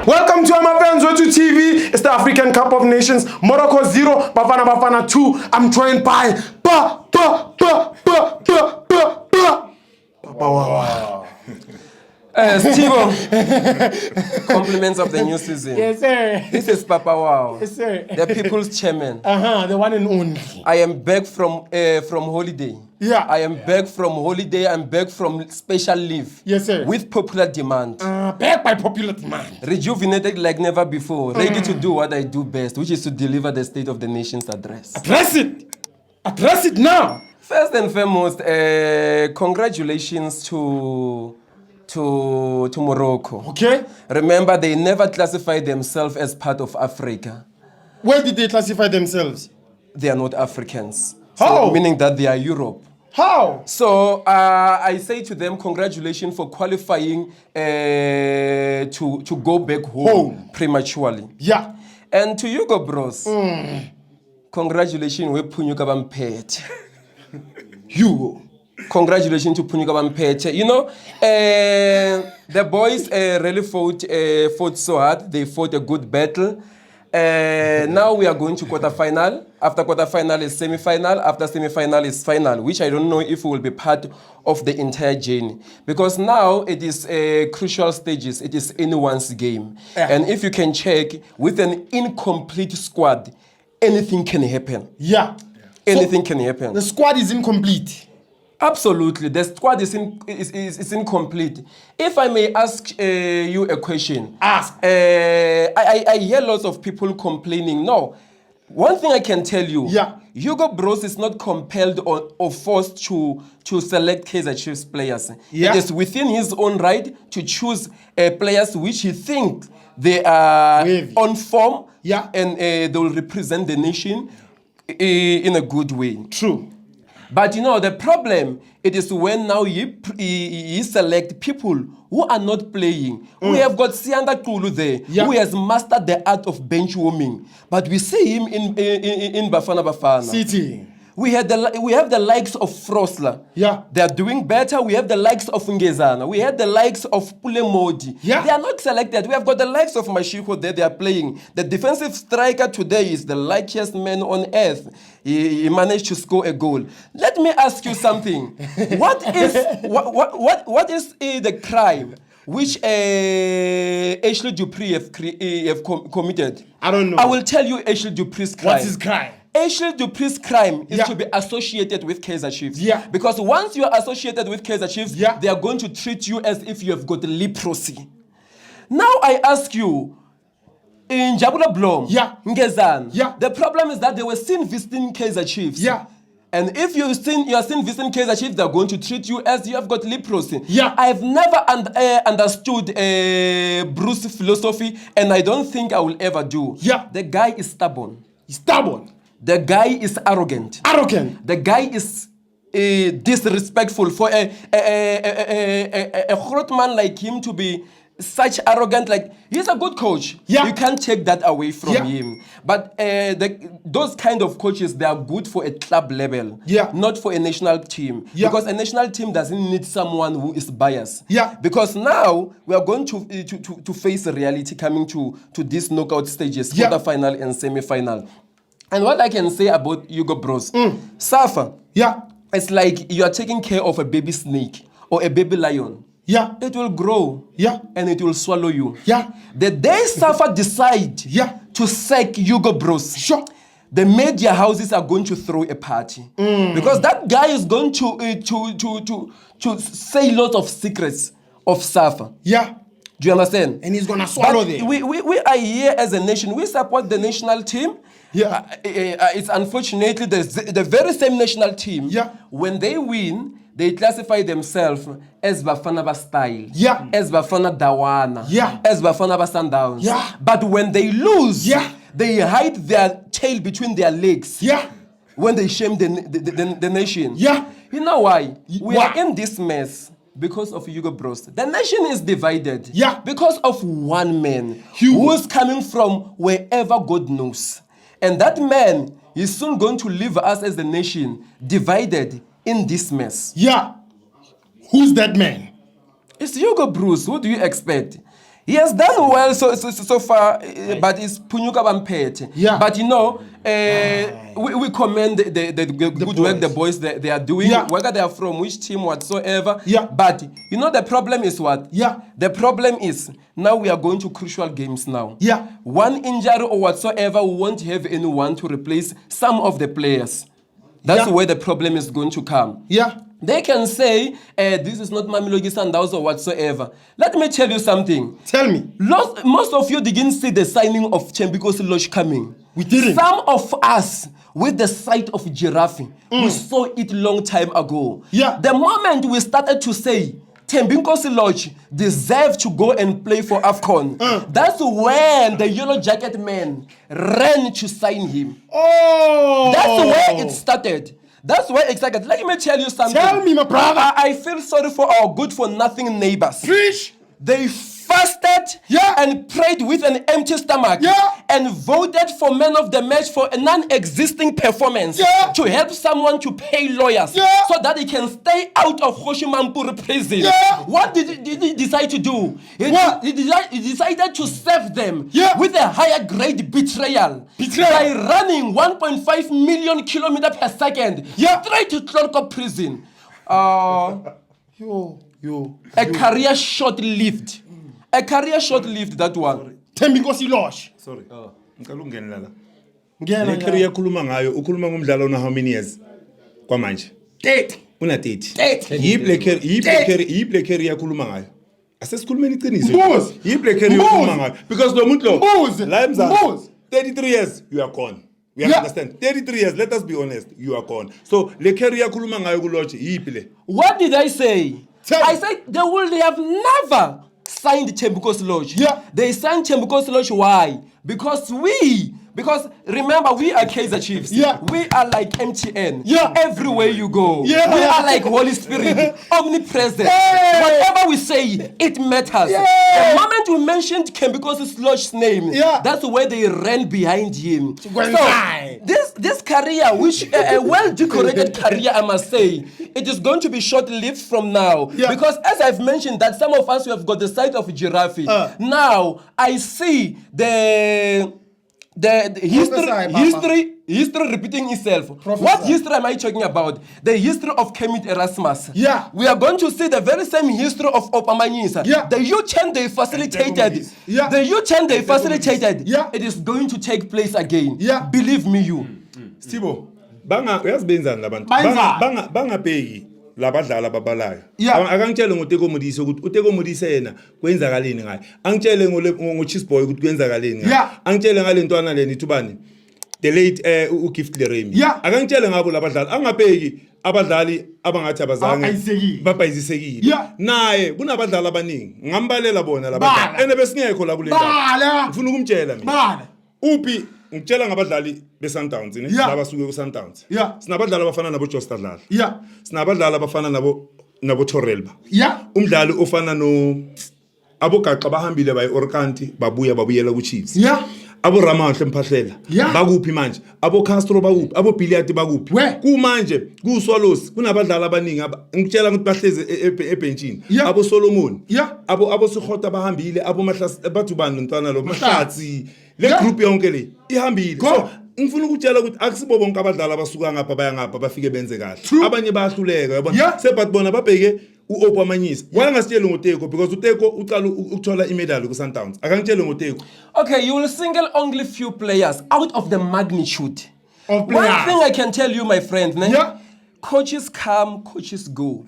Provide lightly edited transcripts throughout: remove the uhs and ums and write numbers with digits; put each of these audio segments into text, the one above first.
Welcome to FANS Wethu TV. It's the African Cup of Nations. Morocco 0, Bafana 2. I'm joined by Steve, compliments of the new season. Yes, sir. This is Papa Wow. Yes, sir. The people's chairman. The one and only. I am back from holiday. Yeah. I am back from holiday. I'm back from special leave. Yes, sir. With popular demand. Back by popular demand. Rejuvenated like never before. Ready to do what I do best, which is to deliver the State of the Nation's address. Address it. Address it now. First and foremost, congratulations to Morocco. Okay. Remember, they never classified themselves as part of Africa. Where did they classify themselves? They are not Africans. How? So, meaning that they are Europe. How? So I say to them, congratulations for qualifying to go back home prematurely. Yeah. And to Hugo bros, congratulations we Punyuka Bampet. Hugo. Congratulations to Punyuka Bampet. You know, the boys really fought so hard. They fought a good battle. Now we are going to quarterfinal. After quarterfinal is semi-final. After semi-final is final, which I don't know if we will be part of the entire journey. Because now it is crucial stages. It is anyone's game. Yeah. And if you can check, with an incomplete squad, anything can happen. Yeah. Anything can happen. The squad is incomplete. Absolutely. The squad is incomplete. If I may ask you a question. Ask. I hear lots of people complaining. No. One thing I can tell you. Yeah. Hugo Bros is not compelled or forced to select Kaizer Chiefs players. Yeah. It is within his own right to choose players which he thinks they are on form. Yeah. And they will represent the nation in a good way. True. But you know, the problem, it is when now he select people who are not playing. We have got Sianda Kulu there, who has mastered the art of bench warming. But we see him in Bafana. City. We have the likes of Frosler. Yeah. They are doing better. We have the likes of Ngezana. We have the likes of Pule Modi. Yeah. They are not selected. We have got the likes of Mashiko there. They are playing. The defensive striker today is the luckiest man on earth. He managed to score a goal. Let me ask you something. What is the crime which Ashley Dupree have committed? I don't know. I will tell you Ashley Dupree's crime. What's his crime? Ashley Dupree's crime is to be associated with Kaizer Chiefs. Yeah. Because once you are associated with Kaizer Chiefs, yeah, they are going to treat you as if you have got leprosy. Now I ask you, in Jabula Blom, Ngezan, the problem is that they were seen visiting Kaizer Chiefs. Yeah. And if you are seen visiting Kaizer Chiefs, they're going to treat you as you have got leprosy. Yeah. I've never understood Bruce's philosophy, and I don't think I will ever do. Yeah. The guy is stubborn. He's stubborn. The guy is arrogant. Arrogant. The guy is disrespectful. For a groot man like him to be such arrogant, like he's a good coach. Yeah. You can't take that away from him. But those kind of coaches, they are good for a club level, not for a national team. Because a national team doesn't need someone who is biased. Because now we are going to face a reality coming to these knockout stages, quarter-final and semi-final. And what I can say about Hugo Bros, Safa, it's like you are taking care of a baby snake or a baby lion. It will grow and it will swallow you. The day Safa decide to sack Hugo Bros, the media houses are going to throw a party. Because that guy is going to say lots of secrets of Safa. Do you understand? And he's going to swallow them. We are here as a nation. We support the national team. It's unfortunately the very same national team. When they win, they classify themselves as Bafana style. As Bafana Dawana. As Bafana Sundowns. But when they lose, they hide their tail between their legs. When they shame the nation. You know why? We are in this mess. Because of Hugo Bros. The nation is divided. Because of one man who is coming from wherever God knows. And that man is soon going to leave us as a nation divided in this mess. Who's that man? It's Hugo Bruce. What do you expect? He has done well so far, but it's Punyuka Bampete. Yeah. But you know, we commend the good work the boys they are doing, whether they are from which team whatsoever. Yeah. But you know the problem is what? Yeah. The problem is now we are going to crucial games now. Yeah. One injury or whatsoever, we won't have anyone to replace some of the players. That's where the problem is going to come. Yeah. They can say, this is not Mamelodi Sundowns or whatsoever. Let me tell you something. Tell me. Most of you didn't see the signing of Thembinkosi Lodge coming. We didn't. Some of us, with the sight of giraffe, we saw it long time ago. Yeah. The moment we started to say, Thembinkosi Lodge deserve to go and play for AFCON. That's when the yellow jacket man ran to sign him. Oh! That's where it started. That's where exactly. Let me tell you something. Tell me, my brother. I feel sorry for our good-for-nothing neighbors. Preach. They fasted and prayed with an empty stomach and voted for man of the match for a non-existing performance to help someone to pay lawyers so that he can stay out of Hoshimampur prison. What did he decide to do? He decided to serve them with a higher grade betrayal by running 1.5 million kilometers per second straight to Tlolko prison. A career short-lived. A career short-lived, that one. Thembinkosi Lodge. Sorry. Ngicela ungene la. Le career ukhuluma ngayo, ukhuluma ngomdlalo na how many years? Kwamanje. 30. Una 30. Yible career ukhuluma ngayo. Asesikhulumeni iqiniso. Mbuzi. Yible career ukhuluma ngayo. Because lo muntu lo. Mbuzi. La emzansi. Mbuzi. 33 years you are gone. We understand. 33 years, let us be honest, you are gone. So le career ukhuluma ngayo ku Lodge yiphi? What did I say? I said they will have never signed Thembinkosi Lodge. They signed Thembinkosi Lodge. Why? Because remember, we are Kaizer Chiefs. We are like MTN. Everywhere you go. We are like Holy Spirit, omnipresent. Whatever we say, it matters. The moment we mentioned Thembinkosi Lodge's name, that's where they ran behind him. So this career, which a well-decorated career, I must say, it is going to be short-lived from now. Because as I've mentioned, that some of us who have got the sight of giraffe. Now I see the history repeating itself. What history am I talking about? The history of Kemit Erasmus. We are going to see the very same history of Opamanyisa. The U-turn they facilitated. It is going to take place again. Believe me, you. Sibo, uyazibenzani labantu? Bangapeki labadlala babalayo. Akangitshele ngoteko Modise ukuthi uteko Modise yena kwenzakaleni ngaye. Angitshele ngoCheese Boy ukuthi kwenzakaleni ngaye. Angitshele ngale ntwana leni ithubani. The late uGift Leremi. Akangitshele ngabo labadlali. Angapeki abadlali abangathi abazange babhayizisekile. Naye kunabadlali abaningi. Ngambalela bona labadlali. Ene besingekho la kule ndawo. Ngifuna ukumtshela mina. Uphi ngitshela ngabadlali beSundowns ne laba suke kuSundowns. Sinabadlali abafana nabo Jostadlala. Sinabadlali abafana nabo Torrelba. Umdlali ofana no abogaqa bahambile bayi Orkanti babuyela ku Chiefs. Abo Ramahle Mpahlela bakuphi manje? Abo Castro bakuphi? Abo Billiard bakuphi? Ku manje ku Swallows kunabadlali abaningi ngitshela ukuthi bahleze ebenchini. Abo Solomon. Abo Sikhota bahambile, abo Mahlasi bathu bani ntwana lo Mahlatsi. Le group yonke le ihambile. So ngifuna ukutshela ukuthi akusibo bonke abadlali abasuka ngapha baya ngapha bafike benze kahle. Abanye bayahluleka yabona. Sebathi bona babheke uOpamanyisa. Wala ngasitshela ngoteko because uTeko uqala ukuthola imedal ku Sundowns. Akangitshele ngoteko. Okay, you will single only few players out of the magnitude of players. One thing I can tell you, my friend, coaches come, coaches go.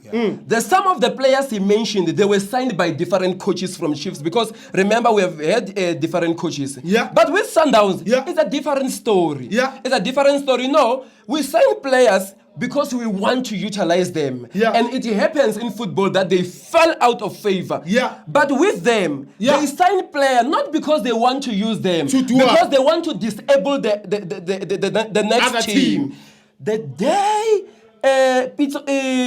There's some of the players he mentioned, they were signed by different coaches from Chiefs because remember we have had different coaches. But with Sundowns, it's a different story. It's a different story. No, we sign players because we want to utilize them. And it happens in football that they fell out of favor. But with them, they sign players not because they want to use them, because they want to disable the next team. The day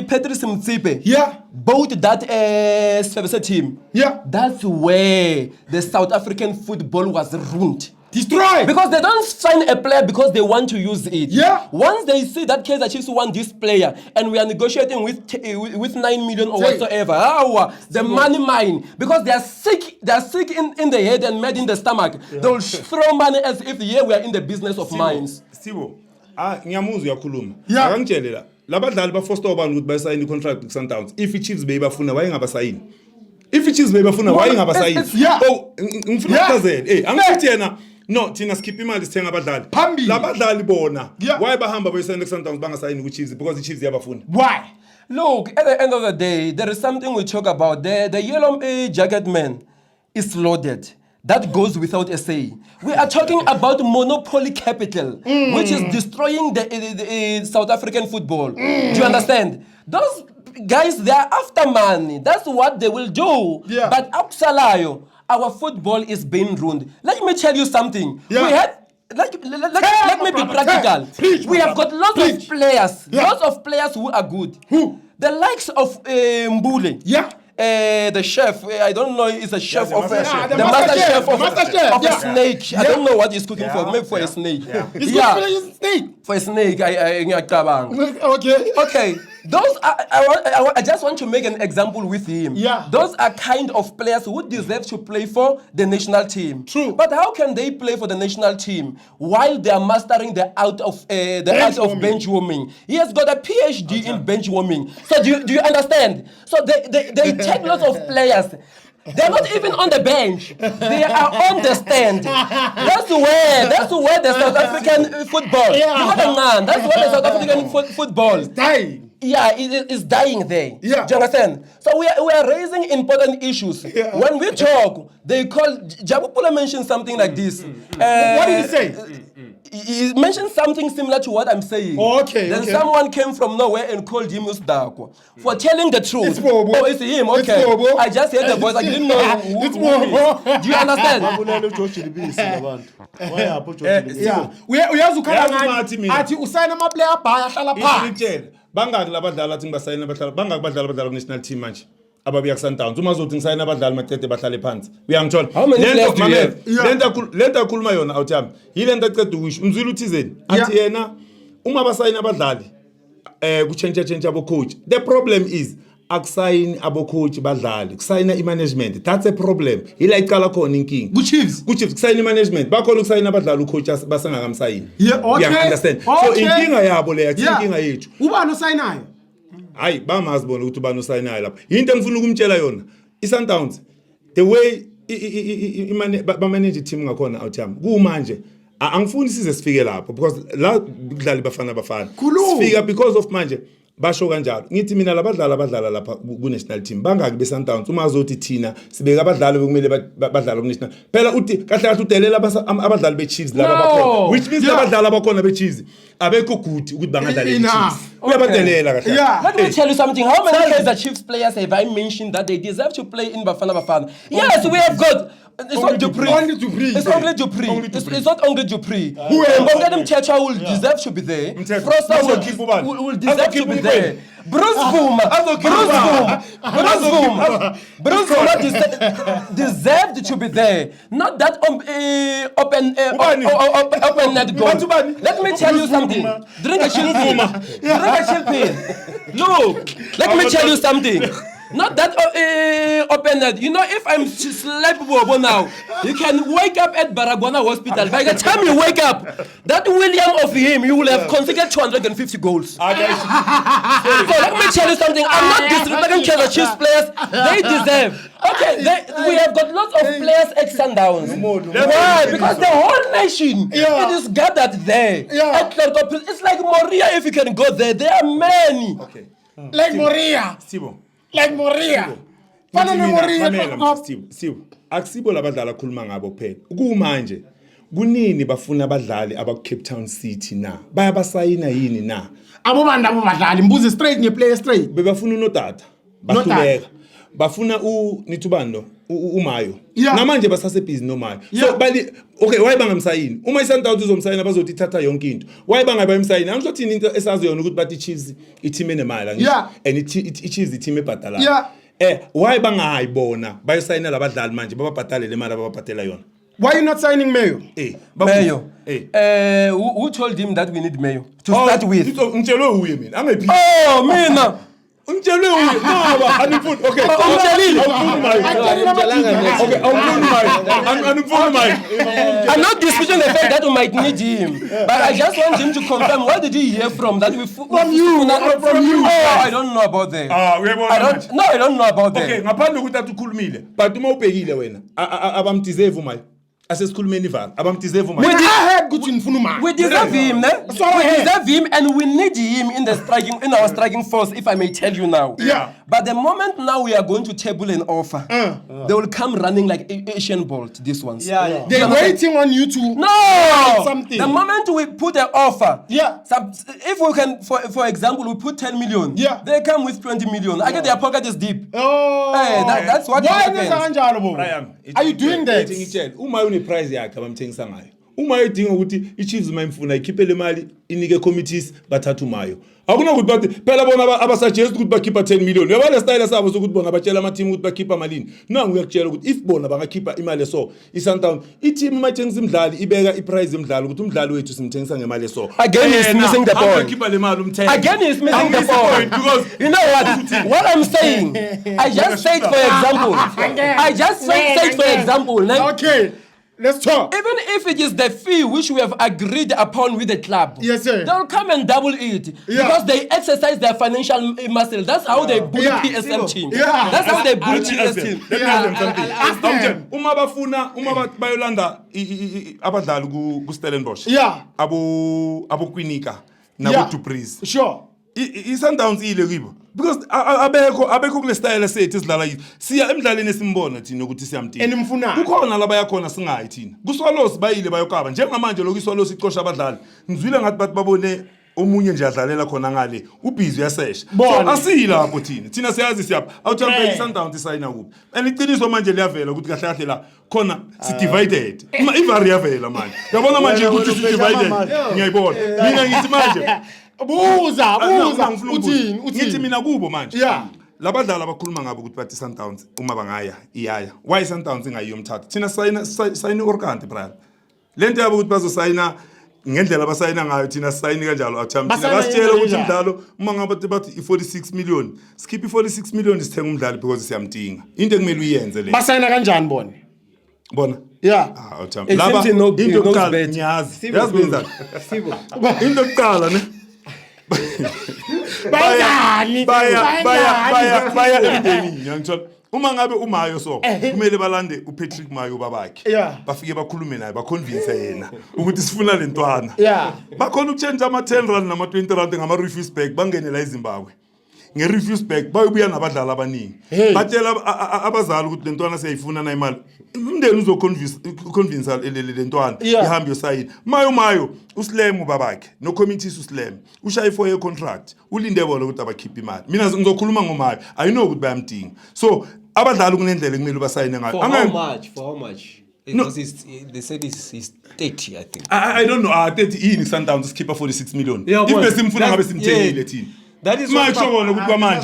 Patrice Mtsipe bought that Svevese team, that's where the South African football was ruined. Destroy. Because they don't sign a player because they want to use it. Yeah. Once they see that Kaizer Chiefs want this player and we are negotiating with 9 million or whatsoever, the money mine, because they are sick in the head and mad in the stomach. They'll throw money as if we are in the business of mines. Sibo, ngiyamuzwa uyakhuluma. Akangitshele la. Labadlali bafoster ubani ukuthi bayisayine contract ku Sundowns. If iChiefs beyibafuna wayengabasayini. If iChiefs beyibafuna wayengabasayini. Oh, ngifuna ukuchazela. Angithi yena no, thina skip imali sithenga abadlali. Labadlali bona. Why bahamba bayisayine ku Sundowns bangasayini ku Chiefs because iChiefs iyabafuna. Why? Look, at the end of the day, there is something we talk about. The yellow jacket man is loaded. That goes without a say. We are talking about monopoly capital, which is destroying the South African football. Do you understand? Those guys, they are after money. That's what they will do. Yeah. But Aksalayo, our football is being ruined. Let me tell you something. Yeah. We had let me be practical. We have got lots of players, lots of players who are good. Who? The likes of Mbule. Yeah. The chef, I don't know, is a chef of the master chef of yeah. a snake. I don't know what he's cooking for. Maybe for a snake. He's snake. For a snake, Okay. Okay. Those are, I just want to make an example with him. Yeah. Those are kind of players who deserve to play for the national team. True. But how can they play for the national team while they are mastering the art of bench warming? He has got a PhD in bench warming. So do you understand? So they take lots of players. They're not even on the bench. They are on the stand. That's where the South African football. That's where the South African football is dying. Yeah, it is dying there. Yeah. Do you understand? So we are raising important issues. Yeah. When we talk, they call Jabupula mentioned something like this. What did he say? He mentioned something similar to what I'm saying. Okay. Then someone came from nowhere and called him Usdakwa for telling the truth. It's Bobo. Oh, it's him. Okay. It's Bobo. I just heard the voice. I didn't know who. It's Bobo. Do you understand? Yeah. Uyazukhala ngani? Athi usayina ama player abhaya ahlala phansi. Bangaki labadlali athi ngibasayina abadlali bangaki badlali abadlali national team manje ababuya ku Sundowns uma uzothi ngisayina abadlali maqede bahlale phansi uyangithola lento akhuluma yona awuthami yilento aqeda ukuyisho umzulu uthizeni athi yena uma basayina abadlali ku change abo coach. The problem is akusayini abo coach badlali kusayina imanagement. That's a problem. Yila iqala khona inkinga Ku Chiefs kusayina imanagement bakhona ukusayina abadlali ucoach basengakamsayini. Yeah, okay. You understand? So inkinga yabo leya inkinga yethu. Ubani osayinayo? Hayi bamazi bona ukuthi ubani osayinayo lapha. Into engifuna ukumtshela yona iSundowns the way ba manage team ngakhona awuthami kumanje angifuni size sifike lapho because la kudlala Bafana sifika because of manje basho kanjalo ngithi mina labadlala lapha ku national team bangaki beSundowns uma azothi thina sibeka abadlali bekumele badlala ku national phela uthi kahle udelela abadlali beChiefs laba bakhona which means abadlali abakhona beChiefs abekho good ukuthi bangadlala iChiefs uyabadelela kahle. Let me tell you something. How many Kaizer Chiefs players have I mentioned that they deserve to play in Bafana? Yes, we have got. It's not Dupree. It's only Dupree. It's not only Dupree. Mbongani Mthetho will deserve to be there. Froster will deserve to be there. Bruce Buma deserved to be there. Not that open net goal. Let me tell you something. Drink a chill pill. Look, let me tell you something. Not that open net. You know, if I'm slap Bobo now, you can wake up at Baragwana Hospital. By the time you wake up, that William of him, you will have consecutive 250 goals. So let me tell you something. I'm not disrespecting Kaizer Chiefs players. They deserve. Okay, we have got lots of players at Sundowns. Why? Because the whole nation it is gathered there. It's like Moria. If you can go there, there are many. Okay. Like Moria. Like Moria. Steve. Akusibo labadlali akhuluma ngabo phela. Kumanje kunini bafuna abadlali abaku Cape Town City na. Bayabasayina yini na? Abobanda abadlali mbuzi straight ngeplay straight. Bebafuna unotata. Bahluleka. Bafuna nithubando uMayo. Namanje basase busy noMayo. So bali okay why bangamsayini? Uma iSundowns uzomsayina bazothi thatha yonke into. Why bangabayimsayini? Angizothini into esazi yona ukuthi bathi Chiefs i-team enemali ngisho and i-Chiefs i-team ebhadalayo. Why bangayibona bayosayina labadlali manje bababhadale le mali ababhadela yona? Why are you not signing Mayo? Mayo. Who told him that we need Mayo to start with? Oh, me now. Okay. I'm not disputing the fact that we might need him, but I just want him to confirm. What did he hear from that? From you. Oh, I don't know about that. I don't know about that. Okay, ngaphandle ukuthi atukhulumile, but uma ubhekile wena, abamdeserve umayo. Asesikhulumeni vala, abamdeserve umayo. We deserve him, ne? We deserve him, and we need him in our striking force, if I may tell you now. Yeah. But the moment now we are going to table an offer, they will come running like Asian Bolt, these ones. Yeah. They're waiting on you to something. The moment we put an offer, yeah. If we can, for example, we put 10 million, yeah. They come with 20 million. I get their pocket is deep. Oh. Hey, that's what happens. Are you doing that? Price yakhe abamthengisa ngayo. Uma edinga ukuthi iChiefs mayimfuna ikhiphele imali inike committees bathatha umayo. Akunokuthi bathi phela bona abasuggest ukuthi bakhipha 10 million. Uyabona style sabo sokuthi bona batshela ama team ukuthi bakhipha malini. Nangu uyakutshela ukuthi if bona bangakhipha imali so, iSundown, i-team imathengisa imidlali ibeka iprice emidlali ukuthi umdlali wethu simthengisa ngemali so. Again he's missing the point. Bakhipha le mali umthenga. Again he's missing the point because you know what I'm saying. I just said for example. Okay. Let's talk. Even if it is the fee which we have agreed upon with the club, yes, sir. They'll come and double it because they exercise their financial muscle. That's how they bully PSM team. Yeah. That's how they bully PSM team. Let me ask them something. Uma bayolanda abadlali ku Stellenbosch. Yeah. Abo Kwinika na to Breeze. Sure. iSundowns ile kibo because abekho kule style sethu sidlala yithi siya emidlalweni esimbona thina ukuthi siyamthina enimfuna kukhona laba yakhona singayi thina kuswalosi bayile bayokaba njengamanje lokiswalosi icosha abadlali ngizwile ngathi bathi babone omunye nje adlalela khona ngale ubhizi uyasesha so asiyilapho thina siyazi siyapha awuthembe iSundowns isayina kuphi and iqiniso manje liyavela ukuthi kahle kahle la khona si divided ivari yavela manje yabona manje ukuthi si divided ngiyayibona mina ngithi manje buza uthini ngithi mina kubo manje labadlali abakhuluma ngabo ukuthi bathi Sundowns uma bangaya iyaya why Sundowns ingayiyo umthatha thina sayina orkanti brother lento yabo ukuthi bazosayina ngendlela abasayina ngayo thina sayini kanjalo athamba thina basitshela ukuthi umdlalo uma ngabe bathi i46 million skip i46 million sithenga umdlali because siyamdinga into ekumele uyenze le basayina kanjani bona athamba laba into yokuqala ngiyazi benza into yokuqala ne baya emndenini ngiyangithola uma ngabe umayo so kumele balande uPatrick Mayo babakhe bafike bakhulume naye baconvince yena ukuthi sifuna lentwana bakhona ukuchange ama 10 rand nama 20 rand ngama refuse bag bangene la eZimbabwe nge-refuse bag bayobuya nabadlali abaningi batshela abazali ukuthi lentwana siyayifuna na imali umndeni uzoconvince lentwana ihambe yosayina mayo uSlem ubabakhe no committee uSlem ushaye 4-year contract ulinde bona ukuthi abakhiphe imali mina ngizokhuluma ngomayo I know ukuthi bayamdinga so abadlali kunendlela ekumele basayine ngayo for how much because they said it's 30 I think I don't know 30 in Sundowns skipper 46 million if besimfuna ngabe simthengile thina. That is what that's what we are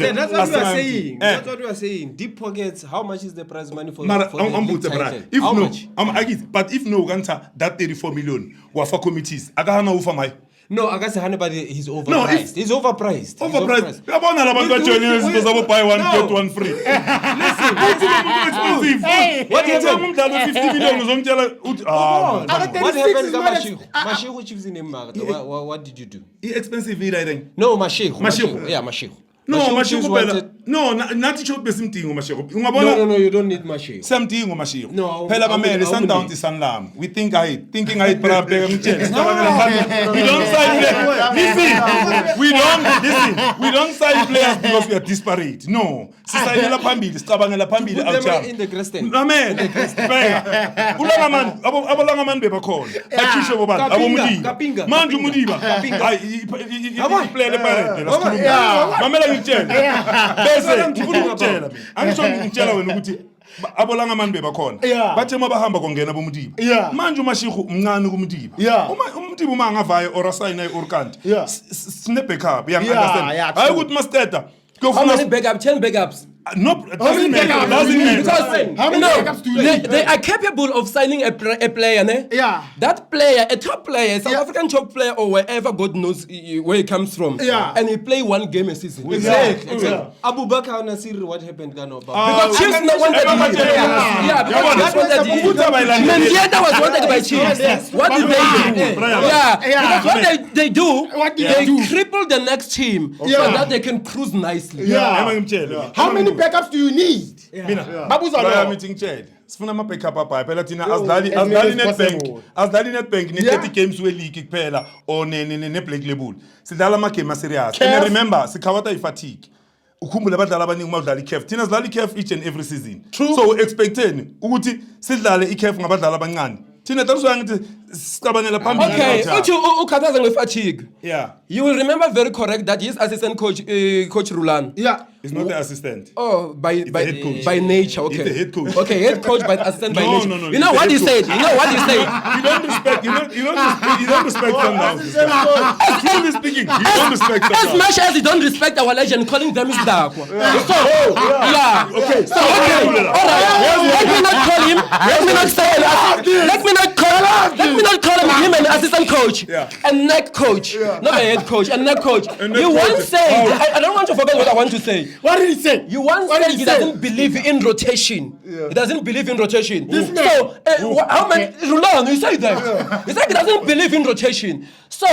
saying. That's what we are saying. Deep pockets. How much is the prize money for the title? If how much? But if no, that 34 million were for committees. Agahana ufa mai. No, I guess anybody he's overpriced. He's overpriced. Overpriced. You want to join buy one get one free. Listen, expensive. What you tell me that 50 million what happened to Mashiru which is in the market? What did you do? Expensive I think. No, Mashiru. Yeah, Mashiru. No, Mashiru. No, not to show something Mashiru. No, you don't need Mashiru. Something Mashiru. No. Pela bamele Sundowns is Sanlam. We think thinking para We don't sign players. Listen. We don't sign players because we are disparate. No. Sisainela phambili, sicabangela phambili awuthamba. In the Grestend. Amen. Abalanga man bebakhona. Athisho bobani abomudiba. Manje umudiba. Hayi player leparade lasikhuluma. Mamela ngitshela. Bese ngifuna ukutshela mina. Angisho ngitshela wena ukuthi abolanga manje bebakhona bathe mabahamba kongena bomudiba manje uMashiru umncane kuMudiba uMudiba uma ngavayo or asayina iOrkanti sine backup understand hayi ukuthi masteta how many backup 10 backups No, doesn't matter. Because How many backups do you need? they are capable of signing a player, ne? Yeah. That player, a top player, South African top player, or wherever God knows where he comes from. Yeah. And he play one game a season. Exactly. Abu Bakar Nasir, what happened? Because Chiefs not wanted him. Yeah, because Chiefs wanted him. Mendieta was wanted by Chiefs. What did they do? Yeah, because what they do, they cripple the next team so that they can cruise nicely. How many backups do you need? Babuza meeting Chad. Sifuna ama backup apha phela thina asidlali netbank ni 30 games we league kuphela or ne black label. Sidlala ama game serious. And remember sikhawata ifatigue. Ukhumbule abadlali abaningi uma udlala iCAF. Thina sidlala iCAF each and every season. True. So expecteni ukuthi sidlale iCAF ngabadlali abancane. Thina takuswa ngithi sicabanela phambili. Okay, uthi ukhathaza ngefatigue. Yeah. You will remember very correct that his assistant coach Coach Rulan. Yeah. He's not the assistant. Oh, by nature, okay. He's the head coach. Okay, head coach by assistant by nature. No. You know what he said? You know what he said? You don't respect Sundowns. Truly speaking, you don't respect Sundowns. As much as you don't respect our legend, calling them is dark. So, yeah. Okay. So, okay. All right. Let me not call him. Let me not say. Let me not call him an assistant coach. Yeah. A neck coach, not a head coach. A neck coach. You once said. I don't want to forget what I want to say. What did he say? You once said he doesn't believe in rotation. Yeah. He doesn't believe in rotation. So, how many? Rulan, you say that. He said he doesn't believe in rotation. So,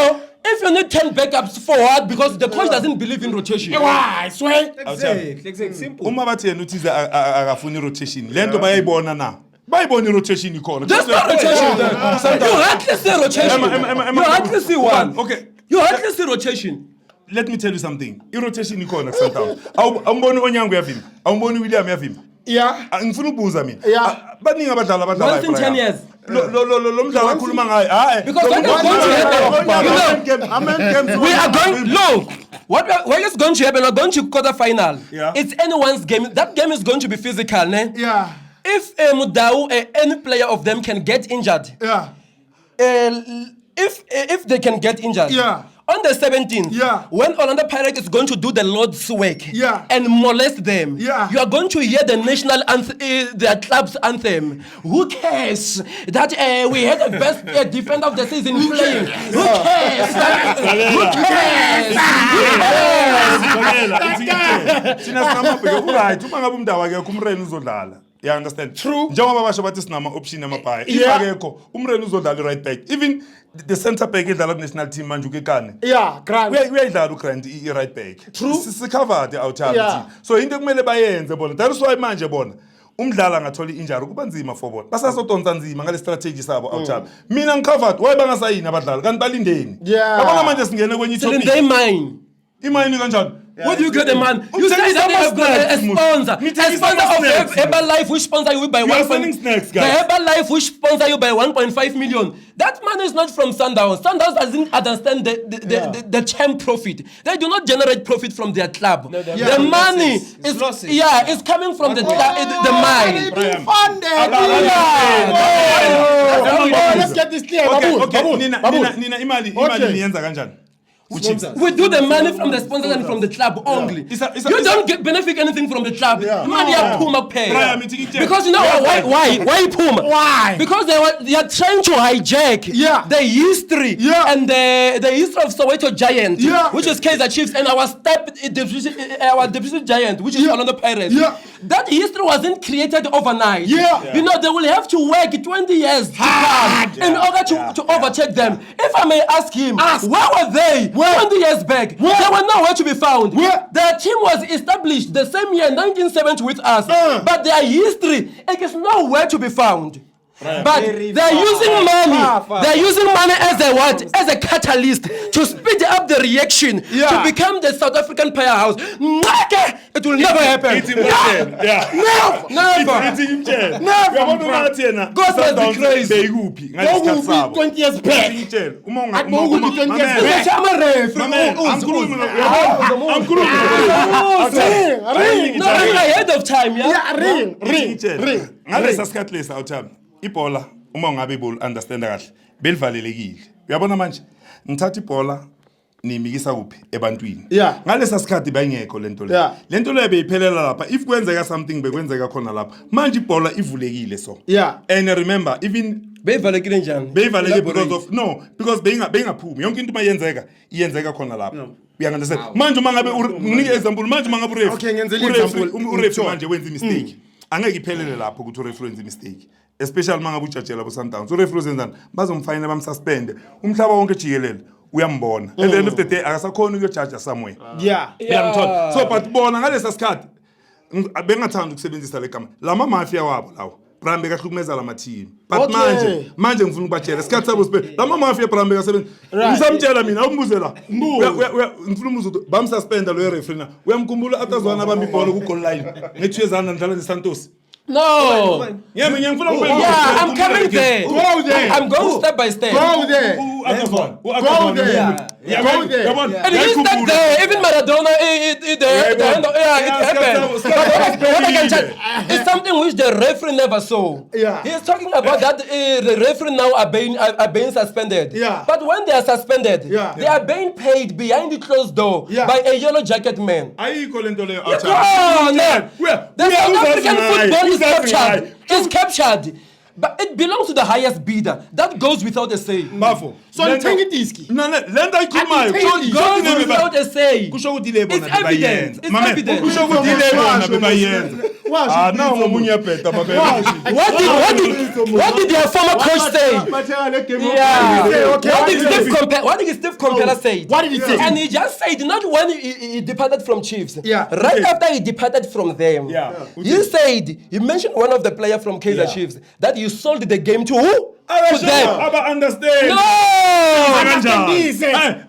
if you need 10 backups forward because the coach doesn't believe in rotation. Why? I swear. Exactly. Simple. Uma bathi yena uthi akafuni rotation. Lento bayayibona na. Bayibona rotation ikhona. There's no rotation there. You hardly see rotation. You hardly see one. Okay. You hardly see rotation. Let me tell you something. I-rotation ikhona kuSundowns. Awumboni Onyango uyavima. Awumboni William uyavima. Yeah. Ngifuna ukubuza mina. Yeah. Baningi abadlali Once in 10 years. Lo mdlalo akhuluma ngayo. Hayi. Because what is going to happen? We are going. Look. What is going to happen? We're going to quarter-final. Yeah. It's anyone's game. That game is going to be physical, ne? Yeah. If Mudau, any player of them can get injured. Yeah. If they can get injured. Yeah. On the 17th, yeah. when Orlando Pirates is going to do the Lord's work and molest them, you are going to hear the national anthem, their club's anthem. Who cares that we had the best defender of the season playing? Who cares? Who cares? You understand? True. Njengoba basho bathi sinama option amabhaya. Ifakekho umreni uzodlala right back. Even the center back edlala national team manje ukekane. Yeah, Grant. Uyayidlala uGrant right back. True. Sicovered outside team. So into kumele bayenze bona. That is why manje bona umdlala ngathola injury kuba nzima for bona. Basasodonsa nzima ngale strategy sabo outside. Mina ngicovered why bangasayini abadlali kanti balindeni. Yabona manje singene kwenye topic. They mine. Imine kanjani? What do you get a man? You say that they have got a sponsor. A sponsor of Herbalife which sponsor you by 1. The Herbalife which sponsor you by 1.5 million. That man is not from Sundowns. Sundowns doesn't understand the term profit. They do not generate profit from their club. No, the money is coming from the mine. Let's get this clear. Nina imali niyenza kanjani? We do the money from the sponsors and from the club only. You don't benefit anything from the club. Money are Puma pay. Because you know why Puma? Why? Because they are trying to hijack the history and the history of Soweto Giant, which is Kaizer Chiefs, and our division giant, which is Orlando Pirates. That history wasn't created overnight. You know, they will have to work 20 years to come in order to overtake them. If I may ask him, where were they 20 years back? They were nowhere to be found. Their team was established the same year, 1970, with us. But their history, it is nowhere to be found. But they're using money. They're using money as a what? As a catalyst to speed up the reaction to become the South African powerhouse. It will never happen. It's impossible. Never. God was crazy. Go 20 years back. Ahead of time. Ring. Ibola uma ungabe understand kahle belivalelekile uyabona manje ngithatha ibola nimikisa kuphi ebantwini Yeah. ngalesa sikhathi bayingekho lento le Yeah. lento le beyiphelela lapha if kwenzeka something bekwenzeka khona lapha manje ibhola ivulekile so Yeah. and remember even beyivalekile njani beyivalekile because of no because beyingaphumi yonke into mayenzeka iyenzeka khona lapha uyangaunderstand manje uma ngabe nginike example manje uma ngabe uref Okay, ngenzela example. uref manje wenza mistake angeke iphelele lapho ukuthi uref wenza mistake especially uma ngabe ujudge labo Sundowns uref uzenzani bazomfine bamsuspend umhlaba wonke jikelele uyambona at the end of the day akasakhona ukuyojudge somewhere Yeah. uyangithola so but bona ngalesa sikhathi bengathanda ukusebenzisa le gama lama mafia wabo lawo Brambe kahlukumeza lama team but Okay. manje ngifuna ukubatshela isikhathi sabo sibe lama mafia Brambe kasebenza ngisamtshela mina umbuze la ngifuna umbuzo ukuthi bamsuspenda lo referee na uyamkhumbula atazwana bamba ibhola ku goal line ngethuyezana ndlala neSantos no yeah I'm coming there Go there. I'm going step by step Go there. Go there. Yeah, Go there. Come on. and he stuck there even Maradona it happened but what I can tell it's something which the referee never saw. Yeah. He's talking about that the referee now are being suspended. Yeah. But when they are suspended, Yeah. they are being paid behind the closed door Yeah. by a yellow jacket man. Ayikho lento leyo Come on, man. The South African football is captured. It's captured. But it belongs to the highest bidder. That goes without a say. Bafo. So ngithenga idiski. Lento ikhulumayo Goes without a say. kusho ukuthi le bona It's evident. bebayenza It's Mame, evident. kusho ukuthi le bona bebayenza nawo ngomunye bheda babela What did their former coach say? Yeah. What did Steve Compella say? What did he say? And he just said not when he departed from Chiefs. Yeah. Right after he departed from them. Yeah. He said he mentioned one of the players from Kaizer Chiefs that you sold the game to who? To them. aba understand No.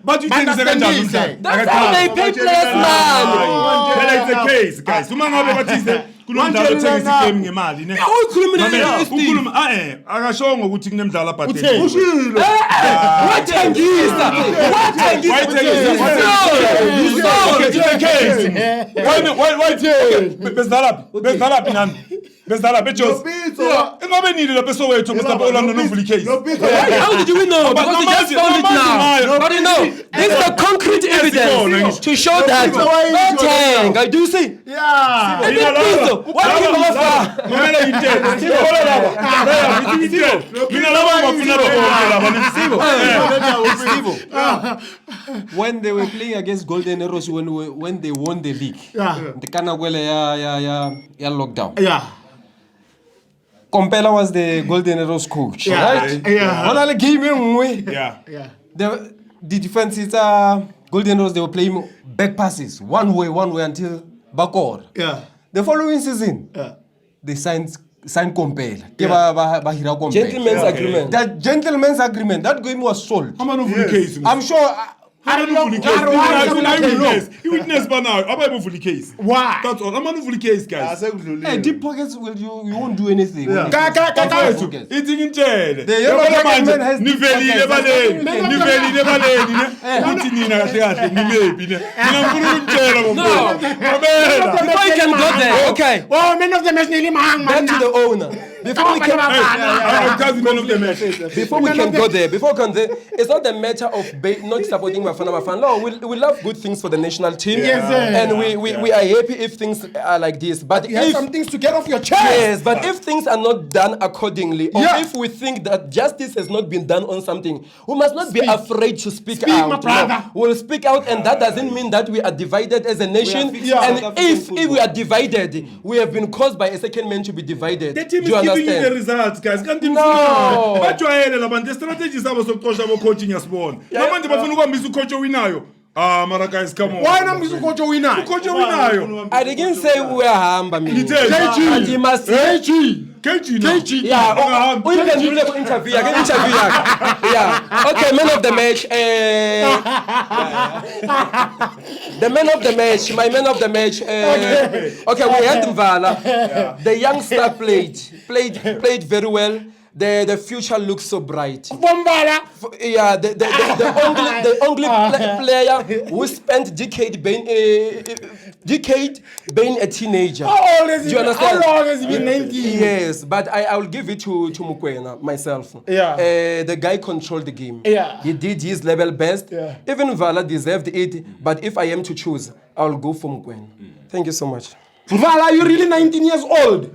but you think it's kanjani That's how they pay players, man. phela it's a case guys uma ngabe bathise kulomdlalo uthengisa igame ngemali ne ukhuluma akashongo ukuthi kunemidlalo abhadele Wathengisa. bezalaphi nani bezalaphi eJozi ingabe nini lapho esowethu Mr. Orlando novuli case How did you know? Because we just found it now. But you know, this is the concrete evidence to show that. I do see. Yeah. What do you offer? mamela yintela sibona laba mina laba bafuna bonke When they were playing against Golden Arrows, when they won the league, the Kanakwele ya lockdown. Yeah. Compella was the Golden Arrows coach, right? Yeah. On a game in yeah the defense is Golden Arrows, they were playing back passes one way until Bakor. Yeah. The following season, they signed Compella. Bahira Compella. Gentleman's agreement. That gentleman's agreement, that game was sold. ama novuli case I'm sure witness ba now abayivuli case Why? that's all ama novuli case guys deep pockets you won't do anything. ithi ngintshele The yellow jacket man has nivelile baleni ne uthi nina kahle kahle nimephi ne mina ngifuna ukutshela No. Before you can go there, okay. Oh, man of the match nearly man. Back to the owner. Before we can go there, it's not the matter of not supporting Bafana. No, we love good things for the national team, and we are happy if things are like this. But You have some things to get off your chest. yes, but if things are not done accordingly, or if we think that justice has not been done on something, we must not be afraid to speak out. my brother. We'll speak out, and that doesn't mean that we are divided as a nation. And if we are divided, we have been caused by a second man to be divided. the team Do you is giving you the understand? results guys kanti No. bajwayele labantu the strategy zabo sokuxosha abo coaching yasibona namanje bafuna ukwambisa ucoach owinayo mara guys come on Why not Mr. Coach winner? ucoach owinayo I didn't say we are hamba me. Ngithe. You must KG yeah, we can do the interview. I can interview. Yeah. Okay, man of the match. The man of the match. My man of the match. Okay, we had Mvala. The young star played very well. the future looks so bright. Bombala. Yeah, the only player who spent decade being a teenager. How old is he? Do you understand? How long has he been 19? Yes, but I will give it to Mokoena myself. Yeah. The guy controlled the game. Yeah. He did his level best. Yeah. Even Vala deserved it, but if I am to choose, I will go for Mokoena. Thank you so much. Vala, you're really 19 years old.